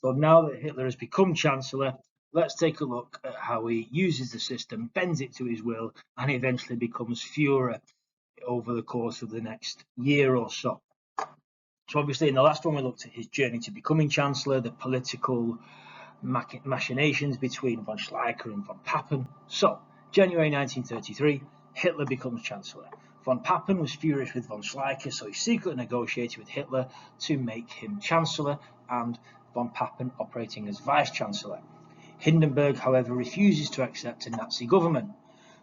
So now that Hitler has become Chancellor, let's take a look at how he uses the system, bends it to his will, and eventually becomes Führer over the course of the next year or so. So obviously in the last one we looked at his journey to becoming Chancellor, the political machinations between von Schleicher and von Papen. So, January 1933, Hitler becomes Chancellor. Von Papen was furious with von Schleicher, so he secretly negotiated with Hitler to make him Chancellor, and von Papen operating as Vice-Chancellor. Hindenburg, however, refuses to accept a Nazi government.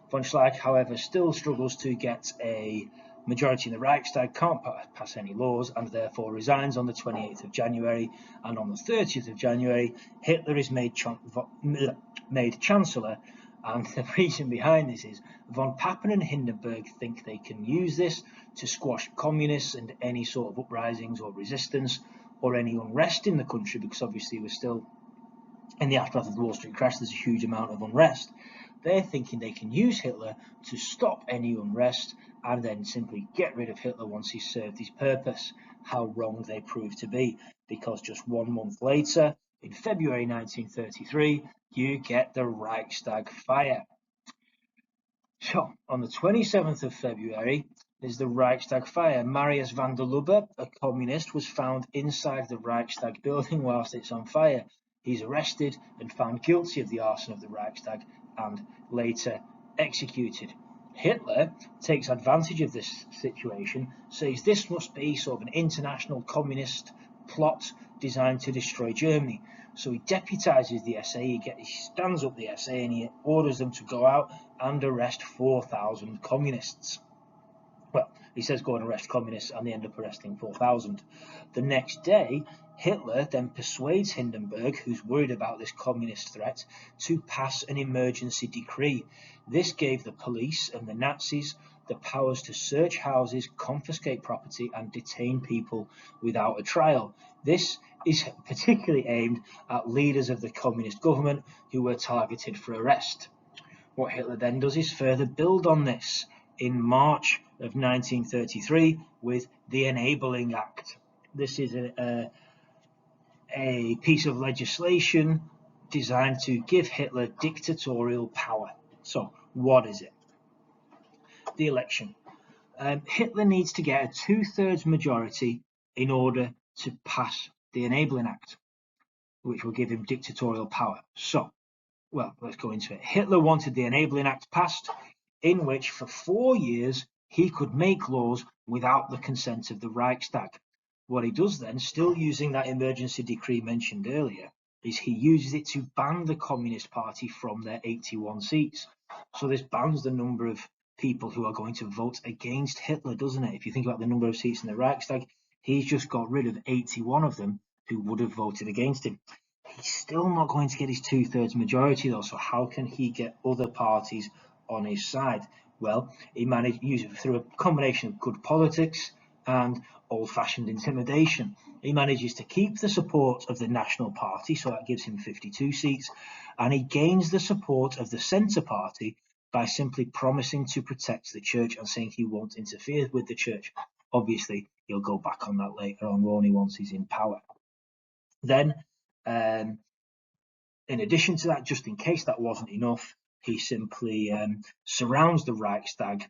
Von Schleicher, however, still struggles to get a majority in the Reichstag, can't pass any laws, and therefore resigns on the 28th of January. And on the 30th of January, Hitler is made Chancellor. And the reason behind this is von Papen and Hindenburg think they can use this to squash communists and any sort of uprisings or resistance or any unrest in the country, because obviously we're still in the aftermath of the Wall Street crash. There's a huge amount of unrest. They're thinking they can use Hitler to stop any unrest and then simply get rid of Hitler once he's served his purpose. How wrong they prove to be, because just 1 month later, in February 1933, you get the Reichstag fire. So, on the 27th of February is the Reichstag fire. Marius van der Lubbe, a communist, was found inside the Reichstag building whilst it's on fire. He's arrested and found guilty of the arson of the Reichstag and later executed. Hitler takes advantage of this situation, says this must be sort of an international communist plot designed to destroy Germany. So he deputizes the SA, he stands up the SA and he orders them to go out and arrest 4,000 communists. Well, he says go and arrest communists, and they end up arresting 4,000. The next day, Hitler then persuades Hindenburg, who's worried about this communist threat, to pass an emergency decree. This gave the police and the Nazis the powers to search houses, confiscate property, and detain people without a trial. This is particularly aimed at leaders of the communist government who were targeted for arrest. What Hitler then does is further build on this in March of 1933 with the Enabling Act. This is a piece of legislation designed to give Hitler dictatorial power. So, what is it? The election. Hitler needs to get a 2/3 majority in order to pass the Enabling Act, which will give him dictatorial power. So, well, let's go into it. Hitler wanted the Enabling Act passed, in which for 4 years he could make laws without the consent of the Reichstag. What he does then, still using that emergency decree mentioned earlier, is he uses it to ban the Communist Party from their 81 seats. So this bans the number of people who are going to vote against Hitler, doesn't it? If you think about the number of seats in the Reichstag, he's just got rid of 81 of them who would have voted against him. He's still not going to get his 2/3 majority though, so how can he get other parties on his side? Well, he managed to use it through a combination of good politics and old-fashioned intimidation. He manages to keep the support of the National Party, so that gives him 52 seats, and he gains the support of the Centre Party by simply promising to protect the church and saying he won't interfere with the church. Obviously, he'll go back on that later on, only once he's in power. Then, in addition to that, just in case that wasn't enough, he simply surrounds the Reichstag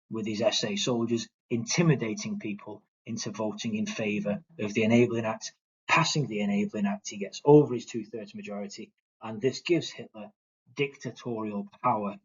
with his SA soldiers, intimidating people into voting in favour of the Enabling Act. Passing the Enabling Act, he gets over his 2/3 majority, and this gives Hitler dictatorial power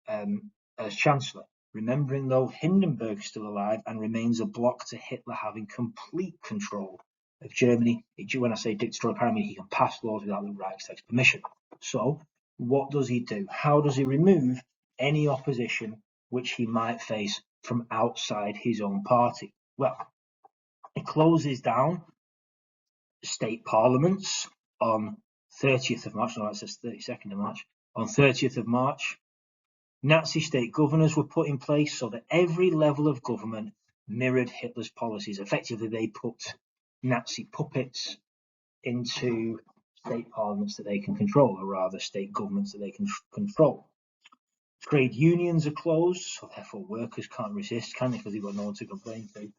as Chancellor. Remembering, though, Hindenburg is still alive and remains a block to Hitler having complete control of Germany. When I say dictatorial power, I mean he can pass laws without the Reichstag's permission. So, what does he do? How does he remove any opposition which he might face from outside his own party? Well, he closes down state parliaments on 30th of March, no, it says 32nd of March. On 30th of March, Nazi state governors were put in place so that every level of government mirrored Hitler's policies. Effectively, they put Nazi puppets into state parliaments that they can control, or rather state governments that they can control. Trade unions are closed, so therefore workers can't resist, can they? Because they've got no one to complain to.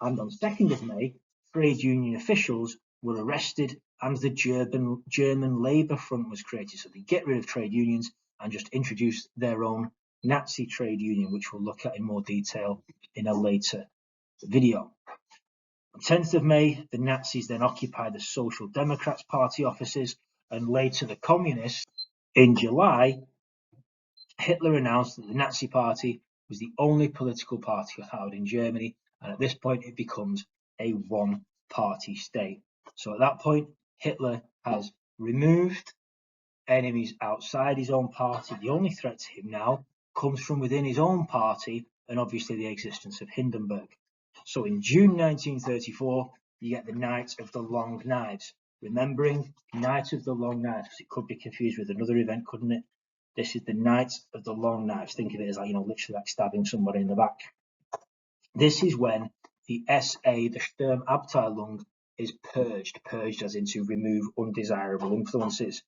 And on 2nd of May, trade union officials were arrested and the German Labour Front was created. So they get rid of trade unions and just introduce their own Nazi trade union, which we'll look at in more detail in a later video. On 10th of May, the Nazis then occupied the Social Democrats Party offices and later the Communists. In July, Hitler announced that the Nazi Party was the only political party allowed in Germany, and at this point it becomes a one-party state. So at that point, Hitler has removed enemies outside his own party. The only threat to him now comes from within his own party, and obviously the existence of Hindenburg. So in June 1934, you get the Night of the Long Knives. Remembering Night of the Long Knives, because it could be confused with another event, couldn't it? This is the Night of the Long Knives. Think of it as like, literally like stabbing somebody in the back. This is when the SA, the Sturmabteilung, is purged as in to remove undesirable influences.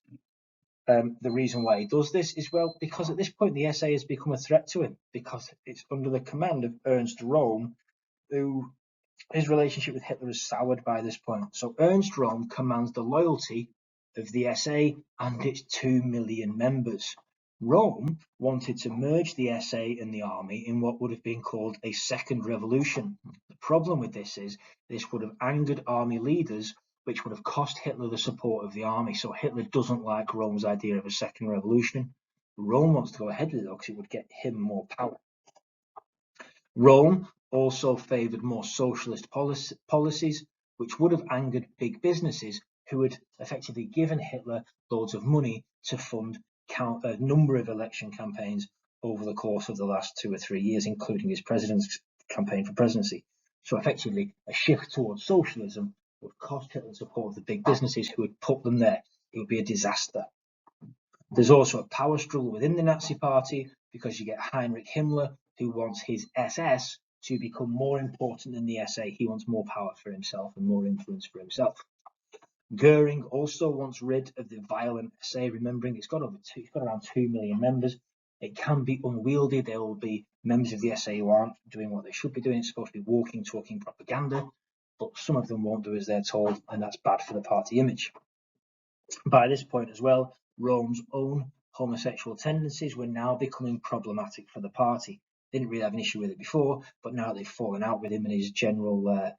The reason why he does this is, well, because at this point the SA has become a threat to him, because it's under the command of Ernst Röhm, who his relationship with Hitler is soured by this point. So Ernst Röhm commands the loyalty of the SA and its 2 million members. Röhm wanted to merge the SA and the army in what would have been called a second revolution. The problem with this is this would have angered army leaders, which would have cost Hitler the support of the army. So Hitler doesn't like Röhm's idea of a second revolution. Röhm wants to go ahead with it because it would get him more power. Röhm also favoured more socialist policies, which would have angered big businesses who had effectively given Hitler loads of money to fund a number of election campaigns over the course of the last 2 or 3 years, including his president's campaign for presidency. So effectively, a shift towards socialism would cost Hitler the support of the big businesses who had put them there. It would be a disaster. There's also a power struggle within the Nazi Party, because you get Heinrich Himmler, who wants his SS to become more important than the SA. He wants more power for himself and more influence for himself. Goering also wants rid of the violent SA, remembering it's got around 2 million members. It can be unwieldy. There will be members of the SA who aren't doing what they should be doing. It's supposed to be walking, talking propaganda, but some of them won't do as they're told, and that's bad for the party image. By this point as well, Röhm's own homosexual tendencies were now becoming problematic for the party. They didn't really have an issue with it before, but now they've fallen out with him and his general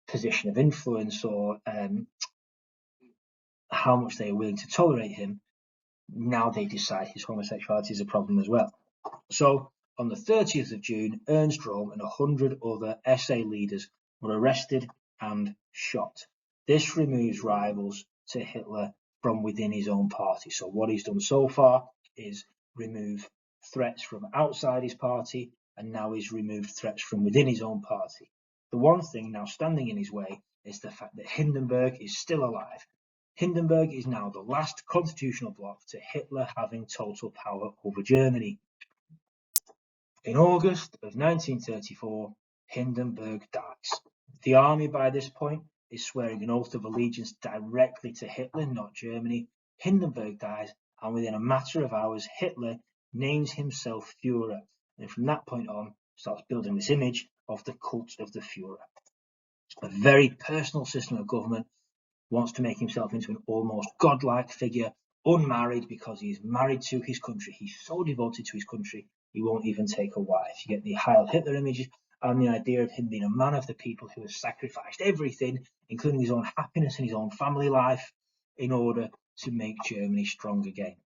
position of influence, or how much they are willing to tolerate him. Now they decide his homosexuality is a problem as well. So on the 30th of June, Ernst Röhm and 100 other SA leaders were arrested and shot. This removes rivals to Hitler from within his own party. So what he's done so far is remove threats from outside his party, and now he's removed threats from within his own party. The one thing now standing in his way is the fact that Hindenburg is still alive. Hindenburg is now the last constitutional bloc to Hitler having total power over Germany. In August of 1934, Hindenburg dies. The army by this point is swearing an oath of allegiance directly to Hitler, not Germany. Hindenburg dies, and within a matter of hours, Hitler names himself Führer, and from that point on starts building this image of the cult of the Führer. A very personal system of government, wants to make himself into an almost godlike figure, unmarried because he's married to his country. He's so devoted to his country, he won't even take a wife. You get the Heil Hitler images and the idea of him being a man of the people who has sacrificed everything, including his own happiness and his own family life, in order to make Germany strong again.